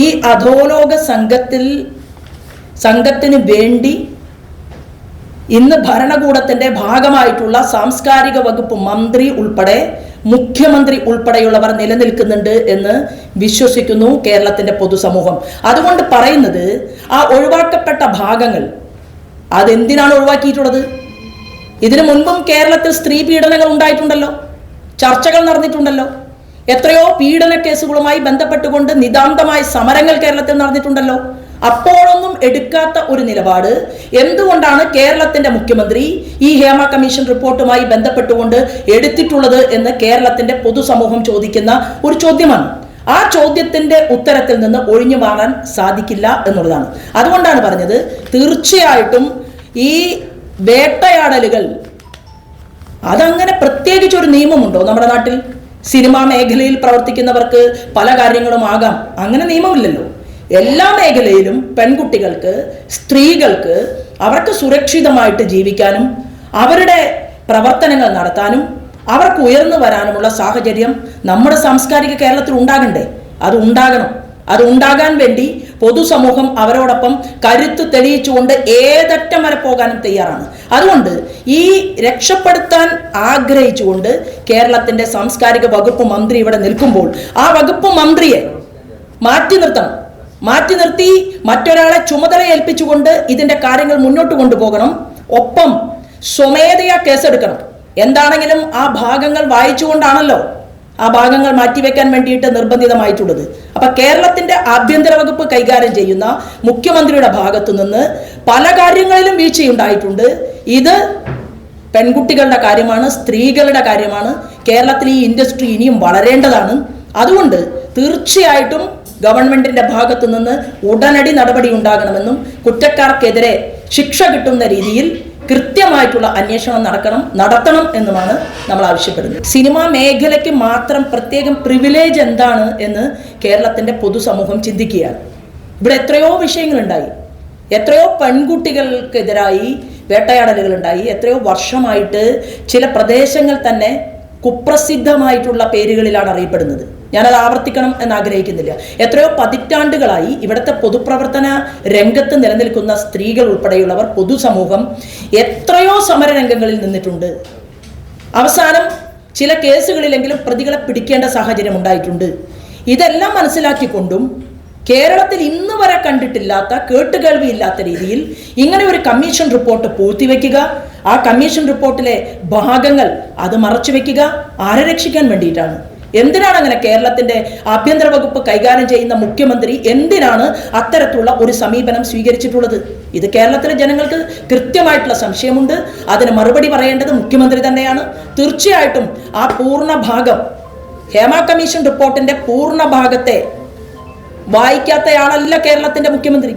ഈ അധോലോക സംഘത്തിന് വേണ്ടി ഇന്ന് ഭരണകൂടത്തിന്റെ ഭാഗമായിട്ടുള്ള സാംസ്കാരിക വകുപ്പ് മന്ത്രി ഉൾപ്പെടെ മുഖ്യമന്ത്രി ഉൾപ്പെടെയുള്ളവർ നിലനിൽക്കുന്നുണ്ട് എന്ന് വിശ്വസിക്കുന്നു കേരളത്തിന്റെ പൊതുസമൂഹം. അതുകൊണ്ട് പറയുന്നത് ആ ഒഴിവാക്കപ്പെട്ട ഭാഗങ്ങൾ അതെന്തിനാണ് ഒഴിവാക്കിയിട്ടുള്ളത്? ഇതിനു മുൻപും കേരളത്തിൽ സ്ത്രീ പീഡനങ്ങൾ ഉണ്ടായിട്ടുണ്ടല്ലോ, ചർച്ചകൾ നടന്നിട്ടുണ്ടല്ലോ, എത്രയോ പീഡന കേസുകളുമായി ബന്ധപ്പെട്ടുകൊണ്ട് നിതാന്തമായ സമരങ്ങൾ കേരളത്തിൽ നടന്നിട്ടുണ്ടല്ലോ. അപ്പോഴൊന്നും എടുക്കാത്ത ഒരു നിലപാട് എന്തുകൊണ്ടാണ് കേരളത്തിന്റെ മുഖ്യമന്ത്രി ഈ ഹേമ കമ്മീഷൻ റിപ്പോർട്ടുമായി ബന്ധപ്പെട്ടുകൊണ്ട് എടുത്തിട്ടുള്ളത് എന്ന് കേരളത്തിന്റെ പൊതുസമൂഹം ചോദിക്കുന്ന ഒരു ചോദ്യമാണ്. ആ ചോദ്യത്തിന്റെ ഉത്തരത്തിൽ നിന്ന് ഒഴിഞ്ഞു മാറാൻ സാധിക്കില്ല എന്നുള്ളതാണ്. അതുകൊണ്ടാണ് പറഞ്ഞത്, തീർച്ചയായിട്ടും ഈ വേട്ടയാടലുകൾ അതങ്ങനെ പ്രത്യേകിച്ച് ഒരു നിയമമുണ്ടോ നമ്മുടെ നാട്ടിൽ? സിനിമാ മേഖലയിൽ പ്രവർത്തിക്കുന്നവർക്ക് പല കാര്യങ്ങളും ആകാം, അങ്ങനെ നിയമമില്ലല്ലോ. എല്ലാ മേഖലയിലും പെൺകുട്ടികൾക്ക്, സ്ത്രീകൾക്ക് അവർക്ക് സുരക്ഷിതമായിട്ട് ജീവിക്കാനും അവരുടെ പ്രവർത്തനങ്ങൾ നടത്താനും അവർക്ക് ഉയർന്നു വരാനുമുള്ള സാഹചര്യം നമ്മുടെ സാംസ്കാരിക കേരളത്തിൽ ഉണ്ടാകണ്ടേ? അത് ഉണ്ടാകണം. അത് ഉണ്ടാകാൻ വേണ്ടി പൊതുസമൂഹം അവരോടൊപ്പം കരുത്ത് തെളിയിച്ചുകൊണ്ട് ഏതറ്റം വരെ പോകാനും തയ്യാറാണ്. അതുകൊണ്ട് ഈ രക്ഷപ്പെടുത്താൻ ആഗ്രഹിച്ചുകൊണ്ട് കേരളത്തിന്റെ സാംസ്കാരിക വകുപ്പ് മന്ത്രി ഇവിടെ നിൽക്കുമ്പോൾ ആ വകുപ്പ് മന്ത്രിയെ മാറ്റി നിർത്തി മറ്റൊരാളെ ചുമതല ഏൽപ്പിച്ചുകൊണ്ട് ഇതിന്റെ കാര്യങ്ങൾ മുന്നോട്ട് കൊണ്ടുപോകണം. ഒപ്പം സ്വമേധയാ കേസെടുക്കണം. എന്താണെങ്കിലും ആ ഭാഗങ്ങൾ വായിച്ചുകൊണ്ടാണല്ലോ ആ ഭാഗങ്ങൾ മാറ്റിവെക്കാൻ വേണ്ടിയിട്ട് നിർബന്ധിതമായിട്ടുള്ളത്. അപ്പൊ കേരളത്തിന്റെ ആഭ്യന്തര വകുപ്പ് കൈകാര്യം ചെയ്യുന്ന മുഖ്യമന്ത്രിയുടെ ഭാഗത്തു നിന്ന് പല കാര്യങ്ങളിലും വീഴ്ചയുണ്ടായിട്ടുണ്ട്. ഇത് പെൺകുട്ടികളുടെ കാര്യമാണ്, സ്ത്രീകളുടെ കാര്യമാണ്. കേരളത്തിൽ ഈ ഇൻഡസ്ട്രി ഇനിയും വളരേണ്ടതാണ്. അതുകൊണ്ട് തീർച്ചയായിട്ടും ഗവൺമെന്റിന്റെ ഭാഗത്തു നിന്ന് ഉടനടി നടപടി ഉണ്ടാകണമെന്നും കുറ്റക്കാർക്കെതിരെ ശിക്ഷ കിട്ടുന്ന രീതിയിൽ കൃത്യമായിട്ടുള്ള അന്വേഷണം നടത്തണം എന്നുമാണ് നമ്മൾ ആവശ്യപ്പെടുന്നത്. സിനിമാ മേഖലയ്ക്ക് മാത്രം പ്രത്യേകം പ്രിവിലേജ് എന്താണ് എന്ന് കേരളത്തിന്റെ പൊതുസമൂഹം ചിന്തിക്കുകയാണ്. ഇവിടെ എത്രയോ വിഷയങ്ങളുണ്ടായി, എത്രയോ പെൺകുട്ടികൾക്കെതിരായി വേട്ടയാടലുകൾ ഉണ്ടായി. എത്രയോ വർഷമായിട്ട് ചില പ്രദേശങ്ങൾ തന്നെ കുപ്രസിദ്ധമായിട്ടുള്ള പേരുകളിലാണ് അറിയപ്പെടുന്നത്. ഞാനത് ആവർത്തിക്കണം എന്ന് ആഗ്രഹിക്കുന്നില്ല. എത്രയോ പതിറ്റാണ്ടുകളായി ഇവിടുത്തെ പൊതുപ്രവർത്തന രംഗത്ത് നിലനിൽക്കുന്ന സ്ത്രീകൾ ഉൾപ്പെടെയുള്ളവർ, പൊതുസമൂഹം എത്രയോ സമരരംഗങ്ങളിൽ നിന്നിട്ടുണ്ട്. അവസാനം ചില കേസുകളിലെങ്കിലും പ്രതികളെ പിടിക്കേണ്ട സാഹചര്യം ഉണ്ടായിട്ടുണ്ട്. ഇതെല്ലാം മനസ്സിലാക്കിക്കൊണ്ടും കേരളത്തിൽ ഇന്ന് വരെ കണ്ടിട്ടില്ലാത്ത, കേട്ടുകേൾവിയില്ലാത്ത രീതിയിൽ ഇങ്ങനെ ഒരു കമ്മീഷൻ റിപ്പോർട്ട് പൂഴ്ത്തിവെക്കുക, ആ കമ്മീഷൻ റിപ്പോർട്ടിലെ ഭാഗങ്ങൾ അത് മറച്ചുവെക്കുക, ആരെ രക്ഷിക്കാൻ വേണ്ടിയിട്ടാണ്? എന്തിനാണ് അങ്ങനെ കേരളത്തിന്റെ ആഭ്യന്തര വകുപ്പ് കൈകാര്യം ചെയ്യുന്ന മുഖ്യമന്ത്രി എന്തിനാണ് അത്തരത്തിലുള്ള ഒരു സമീപനം സ്വീകരിച്ചിട്ടുള്ളത്? ഇത് കേരളത്തിലെ ജനങ്ങൾക്ക് കൃത്യമായിട്ടുള്ള സംശയമുണ്ട്. അതിന് മറുപടി പറയേണ്ടത് മുഖ്യമന്ത്രി തന്നെയാണ്. തീർച്ചയായിട്ടും ആ പൂർണ്ണ ഭാഗം, ഹേമ കമ്മീഷൻ റിപ്പോർട്ടിന്റെ പൂർണ്ണ ഭാഗത്തെ വായിക്കാത്തയാളല്ല കേരളത്തിന്റെ മുഖ്യമന്ത്രി,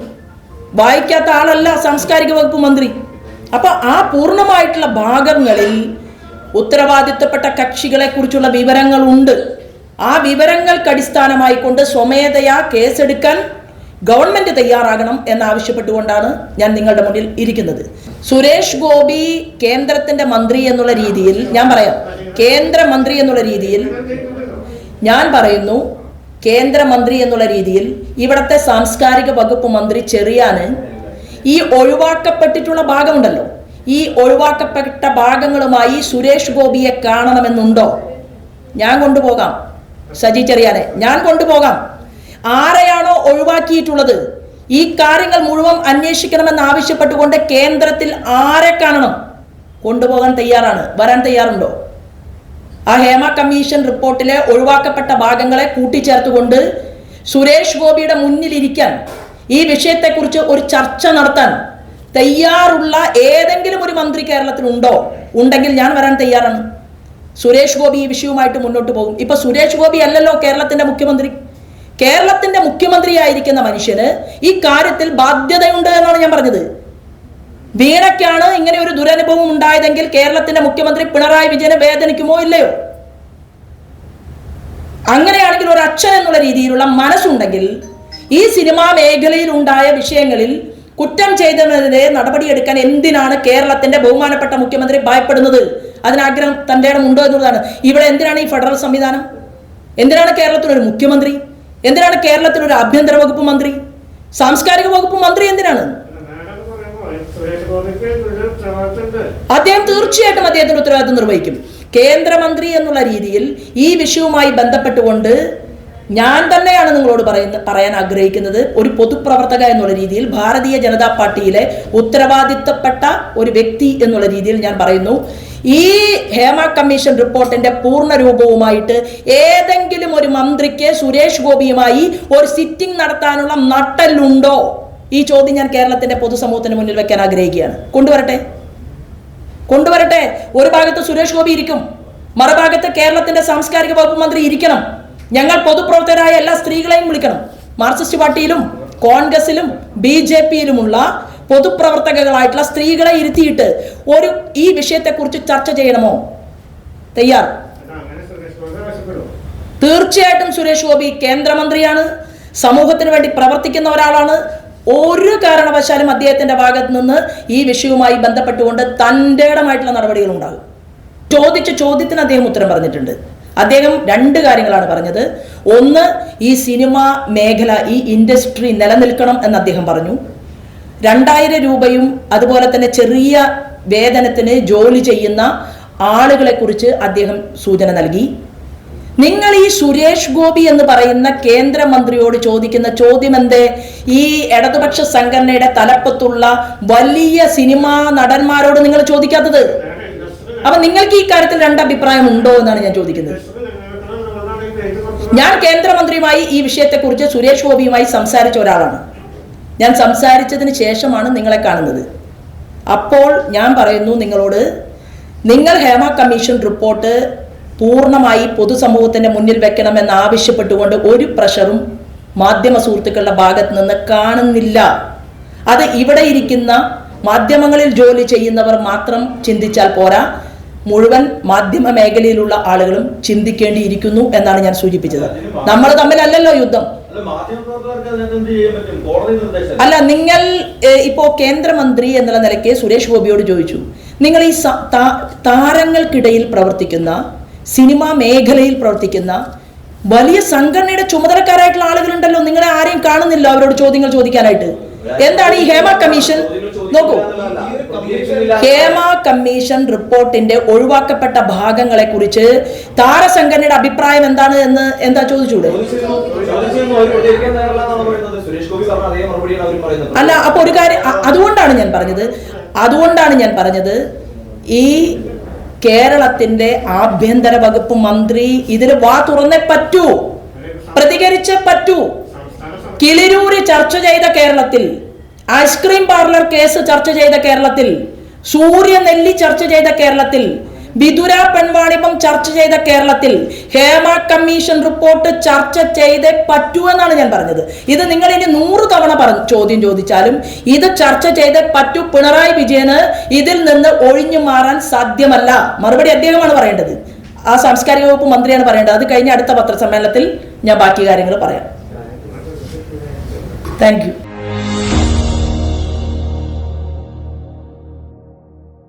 വായിക്കാത്ത ആളല്ല സാംസ്കാരിക വകുപ്പ് മന്ത്രി. അപ്പൊ ആ പൂർണ്ണമായിട്ടുള്ള ഭാഗങ്ങളിൽ ഉത്തരവാദിത്തപ്പെട്ട കക്ഷികളെ കുറിച്ചുള്ള വിവരങ്ങളുണ്ട്. ആ വിവരങ്ങൾക്ക് അടിസ്ഥാനമായി കൊണ്ട് സ്വമേധയാ കേസെടുക്കാൻ ഗവൺമെന്റ് തയ്യാറാകണം എന്നാവശ്യപ്പെട്ടുകൊണ്ടാണ് ഞാൻ നിങ്ങളുടെ മുന്നിൽ ഇരിക്കുന്നത്. സുരേഷ് ഗോപി കേന്ദ്രത്തിന്റെ മന്ത്രി എന്നുള്ള രീതിയിൽ ഞാൻ പറയാം, കേന്ദ്രമന്ത്രി എന്നുള്ള രീതിയിൽ ഞാൻ പറയുന്നു, കേന്ദ്രമന്ത്രി എന്നുള്ള രീതിയിൽ ഇവിടുത്തെ സാംസ്കാരിക വകുപ്പ് മന്ത്രി ചെറിയാന് ഈ ഒഴിവാക്കപ്പെട്ടിട്ടുള്ള ഭാഗമുണ്ടല്ലോ, ഈ ഒഴിവാക്കപ്പെട്ട ഭാഗങ്ങളുമായി സുരേഷ് ഗോപിയെ കാണണമെന്നുണ്ടോ? ഞാൻ കൊണ്ടുപോകാം സജി ചെറിയാനെ, ഞാൻ കൊണ്ടുപോകാം. ആരെയാണോ ഒഴിവാക്കിയിട്ടുള്ളത് ഈ കാര്യങ്ങൾ മുഴുവൻ അന്വേഷിക്കണമെന്ന് ആവശ്യപ്പെട്ടുകൊണ്ട് കേന്ദ്രത്തിൽ ആരെ കാണണം കൊണ്ടുപോകാൻ തയ്യാറാണ്. വരാൻ തയ്യാറുണ്ടോ? ആ ഹേമ കമ്മീഷൻ റിപ്പോർട്ടിലെ ഒഴിവാക്കപ്പെട്ട ഭാഗങ്ങളെ കൂട്ടിച്ചേർത്തുകൊണ്ട് സുരേഷ് ഗോപിയുടെ മുന്നിലിരിക്കാൻ, ഈ വിഷയത്തെക്കുറിച്ച് ഒരു ചർച്ച നടത്താൻ തയ്യാറുള്ള ഏതെങ്കിലും ഒരു മന്ത്രി കേരളത്തിൽ ഉണ്ടോ? ഉണ്ടെങ്കിൽ ഞാൻ വരാൻ തയ്യാറാണ്. സുരേഷ് ഗോപി ഈ വിഷയവുമായിട്ട് മുന്നോട്ട് പോകും. ഇപ്പൊ സുരേഷ് ഗോപി അല്ലല്ലോ കേരളത്തിന്റെ മുഖ്യമന്ത്രി. കേരളത്തിന്റെ മുഖ്യമന്ത്രിയായിരിക്കുന്ന മനുഷ്യന് ഈ കാര്യത്തിൽ ബാധ്യതയുണ്ട് എന്നാണ് ഞാൻ പറഞ്ഞത്. വീണയ്ക്കാണ് ഇങ്ങനെ ഒരു ദുരനുഭവം ഉണ്ടായതെങ്കിൽ കേരളത്തിന്റെ മുഖ്യമന്ത്രി പിണറായി വിജയനെ വേദനിക്കുമോ ഇല്ലയോ? അങ്ങനെയാണെങ്കിൽ ഒരു അച്ഛൻ എന്നുള്ള രീതിയിലുള്ള മനസ്സുണ്ടെങ്കിൽ ഈ സിനിമാ മേഖലയിൽ ഉണ്ടായ വിഷയങ്ങളിൽ കുറ്റം ചെയ്തതിനെതിരെ നടപടിയെടുക്കാൻ എന്തിനാണ് കേരളത്തിന്റെ ബഹുമാനപ്പെട്ട മുഖ്യമന്ത്രി ഭയപ്പെടുന്നത്? അതിനാഗ്രഹം തന്റെ ഇടം ഉണ്ടോ എന്നുള്ളതാണ്. ഇവിടെ എന്തിനാണ് ഈ ഫെഡറൽ സംവിധാനം? എന്തിനാണ് കേരളത്തിലൊരു മുഖ്യമന്ത്രി? എന്തിനാണ് കേരളത്തിൽ ഒരു ആഭ്യന്തര വകുപ്പ് മന്ത്രി, സാംസ്കാരിക വകുപ്പ് മന്ത്രി എന്തിനാണ്? അദ്ദേഹം തീർച്ചയായിട്ടും അദ്ദേഹത്തിന്റെ ഉത്തരവാദിത്വം നിർവഹിക്കും. കേന്ദ്രമന്ത്രി എന്നുള്ള രീതിയിൽ ഈ വിഷയവുമായി ബന്ധപ്പെട്ടുകൊണ്ട് ഞാൻ തന്നെയാണ് നിങ്ങളോട് പറയാൻ ആഗ്രഹിക്കുന്നത്. ഒരു പൊതുപ്രവർത്തക എന്നുള്ള രീതിയിൽ, ഭാരതീയ ജനതാ പാർട്ടിയിലെ ഉത്തരവാദിത്തപ്പെട്ട ഒരു വ്യക്തി എന്നുള്ള രീതിയിൽ ഞാൻ പറയുന്നു, ഈ ഹേമ കമ്മീഷൻ റിപ്പോർട്ടിന്റെ പൂർണ്ണ രൂപവുമായിട്ട് ഏതെങ്കിലും ഒരു മന്ത്രിക്ക് സുരേഷ് ഗോപിയുമായി ഒരു സിറ്റിംഗ് നടത്താനുള്ള നട്ടലുണ്ടോ? ഈ ചോദ്യം ഞാൻ കേരളത്തിന്റെ പൊതുസമൂഹത്തിന് മുന്നിൽ വെക്കാൻ ആഗ്രഹിക്കുകയാണ്. കൊണ്ടുവരട്ടെ. ഒരു ഭാഗത്ത് സുരേഷ് ഗോപി ഇരിക്കും, മറുഭാഗത്ത് കേരളത്തിന്റെ സാംസ്കാരിക വകുപ്പ് മന്ത്രി ഇരിക്കണം. ഞങ്ങൾ പൊതുപ്രവർത്തകരായ എല്ലാ സ്ത്രീകളെയും വിളിക്കണം. മാർക്സിസ്റ്റ് പാർട്ടിയിലും കോൺഗ്രസിലും BJPയിലുമുള്ള പൊതുപ്രവർത്തകകളായിട്ടുള്ള സ്ത്രീകളെ ഇരുത്തിയിട്ട് ഈ വിഷയത്തെക്കുറിച്ച് ചർച്ച ചെയ്യണമോ? തയ്യാർ? തീർച്ചയായിട്ടും സുരേഷ് ഗോപി കേന്ദ്രമന്ത്രിയാണ്, സമൂഹത്തിന് വേണ്ടി പ്രവർത്തിക്കുന്ന ഒരാളാണ്. ഒരു കാരണവശാലും അദ്ദേഹത്തിന്റെ ഭാഗത്ത് നിന്ന് ഈ വിഷയവുമായി ബന്ധപ്പെട്ടുകൊണ്ട് തന്റേടമായിട്ടുള്ള നടപടികൾ ഉണ്ടാകും. ചോദിച്ച ചോദ്യത്തിന് അദ്ദേഹം ഉത്തരം പറഞ്ഞിട്ടുണ്ട്. അദ്ദേഹം 2 കാര്യങ്ങളാണ് പറഞ്ഞത്. ഒന്ന്, ഈ സിനിമ മേഖല, ഈ ഇൻഡസ്ട്രി നിലനിൽക്കണം എന്ന് അദ്ദേഹം പറഞ്ഞു. 2000 രൂപയും അതുപോലെ തന്നെ ചെറിയ വേതനത്തിന് ജോലി ചെയ്യുന്ന ആളുകളെ കുറിച്ച് അദ്ദേഹം സൂചന നൽകി. നിങ്ങൾ ഈ സുരേഷ് ഗോപി എന്ന് പറയുന്ന കേന്ദ്രമന്ത്രിയോട് ചോദിക്കുന്ന ചോദ്യം എന്തേ ഈ ഇടതുപക്ഷ സംഘടനയുടെ തലപ്പത്തുള്ള വലിയ സിനിമാ നടന്മാരോട് നിങ്ങൾ ചോദിക്കാത്തത്? അപ്പൊ നിങ്ങൾക്ക് ഈ കാര്യത്തിൽ 2 അഭിപ്രായം ഉണ്ടോ എന്നാണ് ഞാൻ ചോദിക്കുന്നത്. ഞാൻ കേന്ദ്രമന്ത്രിയുമായി ഈ വിഷയത്തെക്കുറിച്ച് സുരേഷ് ഗോപിയുമായി സംസാരിച്ച ഒരാളാണ്. ഞാൻ സംസാരിച്ചതിന് ശേഷമാണ് നിങ്ങളെ കാണുന്നത്. അപ്പോൾ ഞാൻ പറയുന്നു നിങ്ങളോട്, നിങ്ങൾ ഹേമ കമ്മീഷൻ റിപ്പോർട്ട് പൂർണ്ണമായി പൊതുസമൂഹത്തിന്റെ മുന്നിൽ വെക്കണമെന്ന് ആവശ്യപ്പെട്ടുകൊണ്ട് ഒരു പ്രഷറും മാധ്യമ സുഹൃത്തുക്കളുടെ ഭാഗത്ത് നിന്ന് കാണുന്നില്ല. അത് ഇവിടെ ഇരിക്കുന്ന മാധ്യമങ്ങളിൽ ജോലി ചെയ്യുന്നവർ മാത്രം ചിന്തിച്ചാൽ പോരാ, മുഴുവൻ മാധ്യമ മേഖലയിലുള്ള ആളുകളും ചിന്തിക്കേണ്ടിയിരിക്കുന്നു എന്നാണ് ഞാൻ സൂചിപ്പിച്ചത്. നമ്മൾ തമ്മിലല്ലല്ലോ യുദ്ധം. അല്ല, നിങ്ങൾ ഇപ്പോ കേന്ദ്രമന്ത്രി എന്നുള്ള നിലയ്ക്ക് സുരേഷ് ഗോപിയോട് ചോദിച്ചു, നിങ്ങൾ ഈ താരങ്ങൾക്കിടയിൽ പ്രവർത്തിക്കുന്ന, സിനിമാ മേഖലയിൽ പ്രവർത്തിക്കുന്ന വലിയ സംഘടനയുടെ ചുമതലക്കാരായിട്ടുള്ള ആളുകളുണ്ടല്ലോ, നിങ്ങളെ ആരെയും കാണുന്നില്ല അവരോട് ചോദ്യങ്ങൾ ചോദിക്കാനായിട്ട്. എന്താണ് ഈ ഹേമ കമ്മീഷൻ? നോക്കൂ, ഹേമ കമ്മീഷൻ റിപ്പോർട്ടിന്റെ ഒഴിവാക്കപ്പെട്ട ഭാഗങ്ങളെ കുറിച്ച് താരസംഘടനയുടെ അഭിപ്രായം എന്താണ് എന്ന് എന്താ ചോദിച്ചൂടെ? അല്ല, അപ്പൊ ഒരു കാര്യം, അതുകൊണ്ടാണ് ഞാൻ പറഞ്ഞത് ഈ കേരളത്തിന്റെ ആഭ്യന്തര വകുപ്പ് മന്ത്രി ഇതിൽ വാ തുറന്നേ പറ്റൂ, പ്രതികരിച്ചേ പറ്റൂ. കിളിരൂര് ചർച്ച ചെയ്ത കേരളത്തിൽ, ഐസ്ക്രീം പാർലർ കേസ് ചർച്ച ചെയ്ത കേരളത്തിൽ, സൂര്യനെല്ലി ചർച്ച ചെയ്ത കേരളത്തിൽ, വിതുര പെൺവാണിഭം ചർച്ച ചെയ്ത കേരളത്തിൽ ഹേമ കമ്മീഷൻ റിപ്പോർട്ട് ചർച്ച ചെയ്തേ പറ്റൂ എന്നാണ് ഞാൻ പറഞ്ഞത്. ഇത് നിങ്ങൾ ഇനി 100 തവണ ചോദ്യം ചോദിച്ചാലും ഇത് ചർച്ച ചെയ്തേ പറ്റൂ. പിണറായി വിജയന് ഇതിൽ നിന്ന് ഒഴിഞ്ഞു മാറാൻ സാധ്യമല്ല. മറുപടി അദ്ദേഹമാണ് പറയേണ്ടത്, ആ സാംസ്കാരിക വകുപ്പ് മന്ത്രിയാണ് പറയേണ്ടത്. അത് കഴിഞ്ഞ അടുത്ത പത്രസമ്മേളനത്തിൽ ഞാൻ ബാക്കി കാര്യങ്ങൾ പറയാം. Thank you.